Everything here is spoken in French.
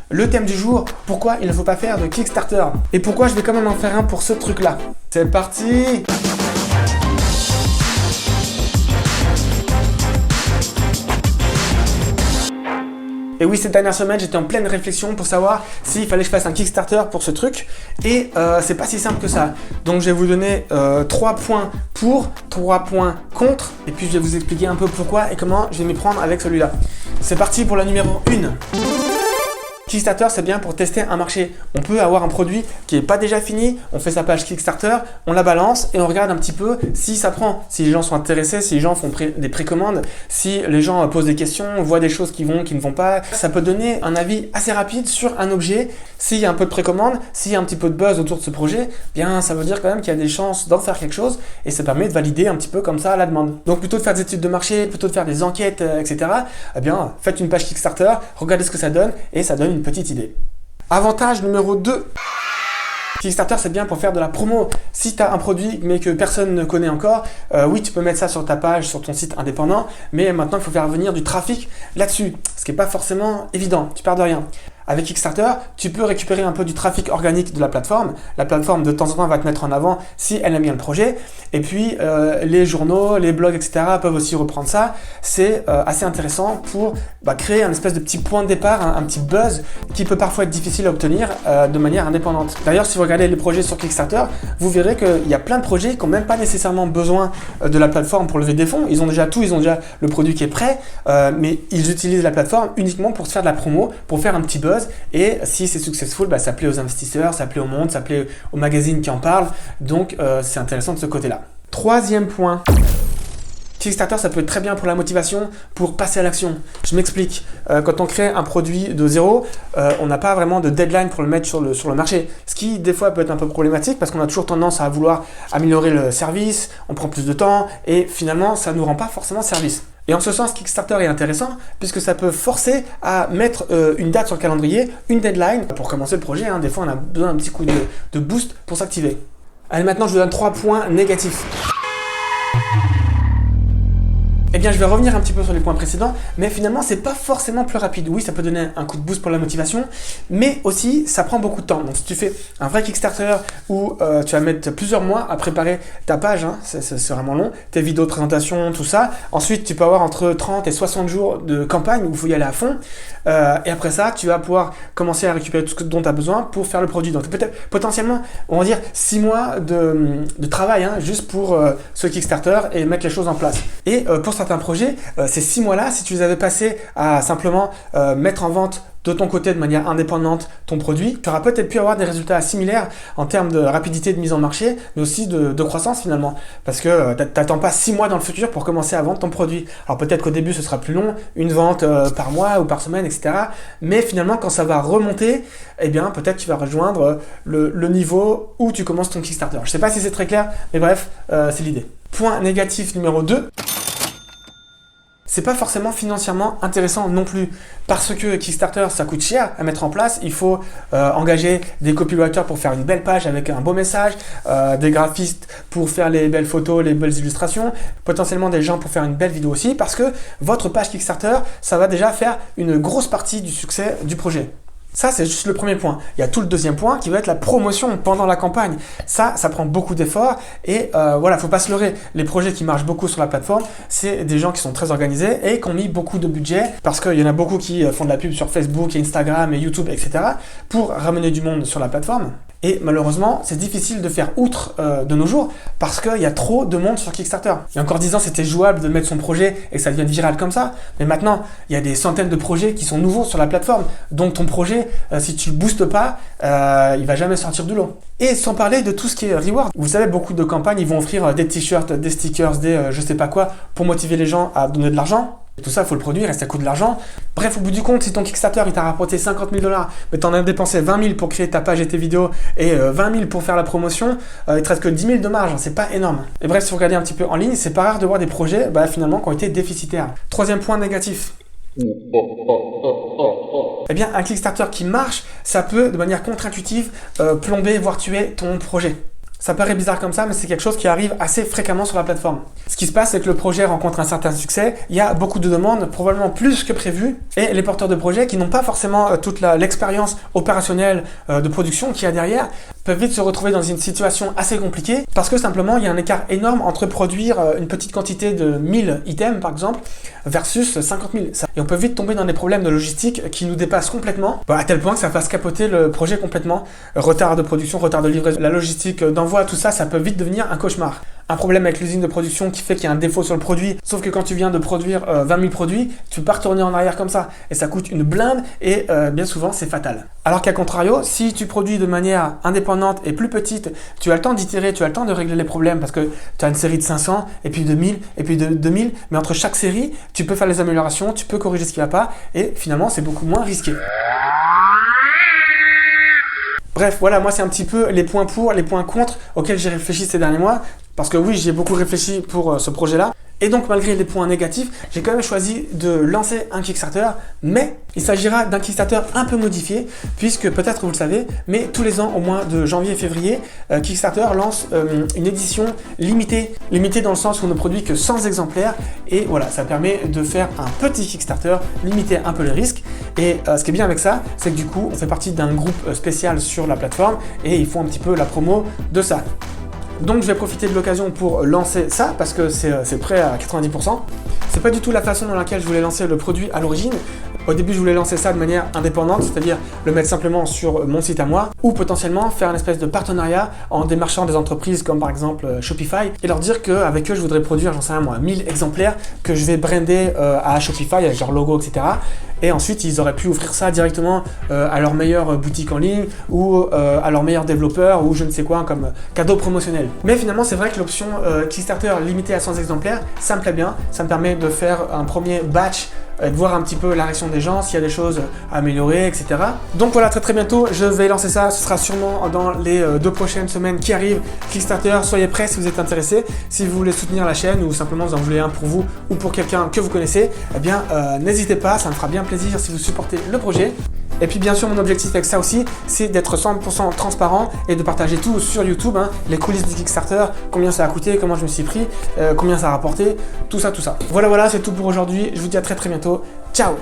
Le thème du jour, pourquoi il ne faut pas faire de Kickstarter et pourquoi je vais quand même en faire un pour ce truc-là. C'est parti! Et oui, cette dernière semaine, j'étais en pleine réflexion pour savoir s'il fallait que je fasse un Kickstarter pour ce truc. Et c'est pas si simple que ça. Donc je vais vous donner 3 points pour, 3 points contre. Et puis je vais vous expliquer un peu pourquoi et comment je vais m'y prendre avec celui-là. C'est parti pour la numéro 1. Kickstarter, c'est bien pour tester un marché. On peut avoir un produit qui n'est pas déjà fini, on fait sa page Kickstarter, on la balance et on regarde un petit peu si ça prend, si les gens sont intéressés, si les gens font des précommandes, si les gens posent des questions, voient des choses qui vont, qui ne vont pas. Ça peut donner un avis assez rapide sur un objet. S'il y a un peu de précommande, s'il y a un petit peu de buzz autour de ce projet, bien ça veut dire quand même qu'il y a des chances d'en faire quelque chose et ça permet de valider un petit peu comme ça la demande. Donc plutôt de faire des études de marché, plutôt de faire des enquêtes, etc. Eh bien, faites une page Kickstarter, regardez ce que ça donne et ça donne une petite idée. Avantage numéro 2. Kickstarter, c'est bien pour faire de la promo. Si tu as un produit mais que personne ne connaît encore, oui, tu peux mettre ça sur ta page, sur ton site indépendant, mais maintenant il faut faire venir du trafic là-dessus, ce qui n'est pas forcément évident, tu perds de rien. Avec Kickstarter, tu peux récupérer un peu du trafic organique de la plateforme. La plateforme, de temps en temps, va te mettre en avant si elle aime bien le projet. Et puis, les journaux, les blogs, etc. peuvent aussi reprendre ça. C'est assez intéressant pour créer un espèce de petit point de départ, un petit buzz qui peut parfois être difficile à obtenir de manière indépendante. D'ailleurs, si vous regardez les projets sur Kickstarter, vous verrez qu'il y a plein de projets qui n'ont même pas nécessairement besoin de la plateforme pour lever des fonds. Ils ont déjà tout, ils ont déjà le produit qui est prêt, mais ils utilisent la plateforme uniquement pour se faire de la promo, pour faire un petit buzz. Et si c'est successful, ça plaît aux investisseurs, ça plaît au monde, ça plaît aux magazines qui en parlent. Donc c'est intéressant de ce côté-là. Troisième point. Kickstarter, ça peut être très bien pour la motivation, pour passer à l'action. Je m'explique. Quand on crée un produit de zéro, on n'a pas vraiment de deadline pour le mettre sur le marché. Ce qui, des fois, peut être un peu problématique parce qu'on a toujours tendance à vouloir améliorer le service, on prend plus de temps et finalement, ça ne nous rend pas forcément service. Et en ce sens, Kickstarter est intéressant puisque ça peut forcer à mettre une date sur le calendrier, une deadline pour commencer le projet. Des fois, on a besoin d'un petit coup de boost pour s'activer. Allez, maintenant, je vous donne 3 points négatifs. Eh bien, je vais revenir un petit peu sur les points précédents, mais finalement, c'est pas forcément plus rapide. Oui, ça peut donner un coup de boost pour la motivation, mais aussi, ça prend beaucoup de temps. Donc, si tu fais un vrai Kickstarter où tu vas mettre plusieurs mois à préparer ta page, c'est vraiment long, tes vidéos de présentation, tout ça. Ensuite, tu peux avoir entre 30 et 60 jours de campagne où il faut y aller à fond. Et après ça, tu vas pouvoir commencer à récupérer tout ce dont tu as besoin pour faire le produit. Donc, peut-être potentiellement, on va dire 6 mois de travail juste pour ce Kickstarter et mettre les choses en place. Et pour certains projets, ces 6 mois-là, si tu les avais passés à simplement mettre en vente de ton côté de manière indépendante ton produit, tu auras peut-être pu avoir des résultats similaires en termes de rapidité de mise en marché, mais aussi de croissance finalement. Parce que tu n'attends pas 6 mois dans le futur pour commencer à vendre ton produit. Alors peut-être qu'au début ce sera plus long, une vente par mois ou par semaine, etc. Mais finalement quand ça va remonter, eh bien peut-être tu vas rejoindre le niveau où tu commences ton Kickstarter. Je ne sais pas si c'est très clair, mais bref, c'est l'idée. Point négatif numéro 2. C'est pas forcément financièrement intéressant non plus parce que Kickstarter ça coûte cher à mettre en place. Il faut engager des copywriters pour faire une belle page avec un beau message, des graphistes pour faire les belles photos, les belles illustrations, potentiellement des gens pour faire une belle vidéo aussi parce que votre page Kickstarter ça va déjà faire une grosse partie du succès du projet. Ça, c'est juste le premier point. Il y a tout le deuxième point qui va être la promotion pendant la campagne. Ça prend beaucoup d'efforts et voilà, faut pas se leurrer. Les projets qui marchent beaucoup sur la plateforme, c'est des gens qui sont très organisés et qui ont mis beaucoup de budget parce qu'il y en a beaucoup qui font de la pub sur Facebook, Instagram et YouTube, etc. pour ramener du monde sur la plateforme. Et malheureusement, c'est difficile de faire outre de nos jours parce qu'il y a trop de monde sur Kickstarter. Il y a encore 10 ans, c'était jouable de mettre son projet et que ça devienne viral comme ça. Mais maintenant, il y a des centaines de projets qui sont nouveaux sur la plateforme. Donc ton projet, si tu ne le boostes pas, il va jamais sortir du lot. Et sans parler de tout ce qui est reward. Vous savez, beaucoup de campagnes, ils vont offrir des t-shirts, des stickers, des je sais pas quoi pour motiver les gens à donner de l'argent. Et tout ça, il faut le produire et ça coûte de l'argent. Bref, au bout du compte, si ton Kickstarter il t'a rapporté 50 000 $, mais tu en as dépensé 20 000 pour créer ta page et tes vidéos et 20 000 pour faire la promotion, il te reste que 10 000 de marge, c'est pas énorme. Et bref, si vous regardez un petit peu en ligne, c'est pas rare de voir des projets finalement qui ont été déficitaires. Troisième point négatif. Eh bien, un Kickstarter qui marche, ça peut de manière contre-intuitive plomber, voire tuer ton projet. Ça paraît bizarre comme ça, mais c'est quelque chose qui arrive assez fréquemment sur la plateforme. Ce qui se passe, c'est que le projet rencontre un certain succès, il y a beaucoup de demandes, probablement plus que prévu, et les porteurs de projets qui n'ont pas forcément toute l'expérience opérationnelle de production qu'il y a derrière, peuvent vite se retrouver dans une situation assez compliquée, parce que simplement, il y a un écart énorme entre produire une petite quantité de 1000 items, par exemple, versus 50 000. Et on peut vite tomber dans des problèmes de logistique qui nous dépassent complètement, à tel point que ça fasse capoter le projet complètement. Retard de production, retard de livraison, la logistique d'envoi, tout ça, ça peut vite devenir un cauchemar. Un problème avec l'usine de production qui fait qu'il y a un défaut sur le produit, sauf que quand tu viens de produire 20 000 produits, tu peux pas retourner en arrière comme ça. Et ça coûte une blinde et bien souvent, c'est fatal. Alors qu'à contrario, si tu produis de manière indépendante et plus petite, tu as le temps d'itérer, tu as le temps de régler les problèmes parce que tu as une série de 500 et puis de 1000 et puis de 2000. Mais entre chaque série, tu peux faire les améliorations, tu peux corriger ce qui va pas et finalement, c'est beaucoup moins risqué. Bref, voilà, moi c'est un petit peu les points pour, les points contre auxquels j'ai réfléchi ces derniers mois. Parce que oui, j'ai beaucoup réfléchi pour ce projet-là. Et donc, malgré les points négatifs, j'ai quand même choisi de lancer un Kickstarter. Mais il s'agira d'un Kickstarter un peu modifié, puisque peut-être vous le savez, mais tous les ans, au mois de janvier et février, Kickstarter lance une édition limitée. Limitée dans le sens où on ne produit que 100 exemplaires. Et voilà, ça permet de faire un petit Kickstarter, limiter un peu les risques. Et ce qui est bien avec ça, c'est que du coup, on fait partie d'un groupe spécial sur la plateforme et ils font un petit peu la promo de ça. Donc je vais profiter de l'occasion pour lancer ça parce que c'est prêt à 90%. C'est pas du tout la façon dans laquelle je voulais lancer le produit à l'origine. Au début, je voulais lancer ça de manière indépendante, c'est-à-dire le mettre simplement sur mon site à moi ou potentiellement faire une espèce de partenariat en démarchant des entreprises comme par exemple Shopify et leur dire qu'avec eux, je voudrais produire, j'en sais rien moi, 1000 exemplaires que je vais brander à Shopify avec leur logo, etc. Et ensuite, ils auraient pu offrir ça directement à leur meilleure boutique en ligne ou à leur meilleur développeur ou je ne sais quoi comme cadeau promotionnel. Mais finalement, c'est vrai que l'option Kickstarter limitée à 100 exemplaires, ça me plaît bien. Ça me permet de faire un premier batch de voir un petit peu la réaction des gens, s'il y a des choses à améliorer, etc. Donc voilà, très bientôt, je vais lancer ça. Ce sera sûrement dans les 2 prochaines semaines qui arrivent. Kickstarter, soyez prêts si vous êtes intéressés. Si vous voulez soutenir la chaîne ou simplement vous en voulez un pour vous ou pour quelqu'un que vous connaissez, eh bien, n'hésitez pas, ça me fera bien plaisir si vous supportez le projet. Et puis bien sûr, mon objectif avec ça aussi, c'est d'être 100% transparent et de partager tout sur YouTube, les coulisses du Kickstarter, combien ça a coûté, comment je me suis pris, combien ça a rapporté, tout ça. Voilà, c'est tout pour aujourd'hui. Je vous dis à très bientôt. Ciao!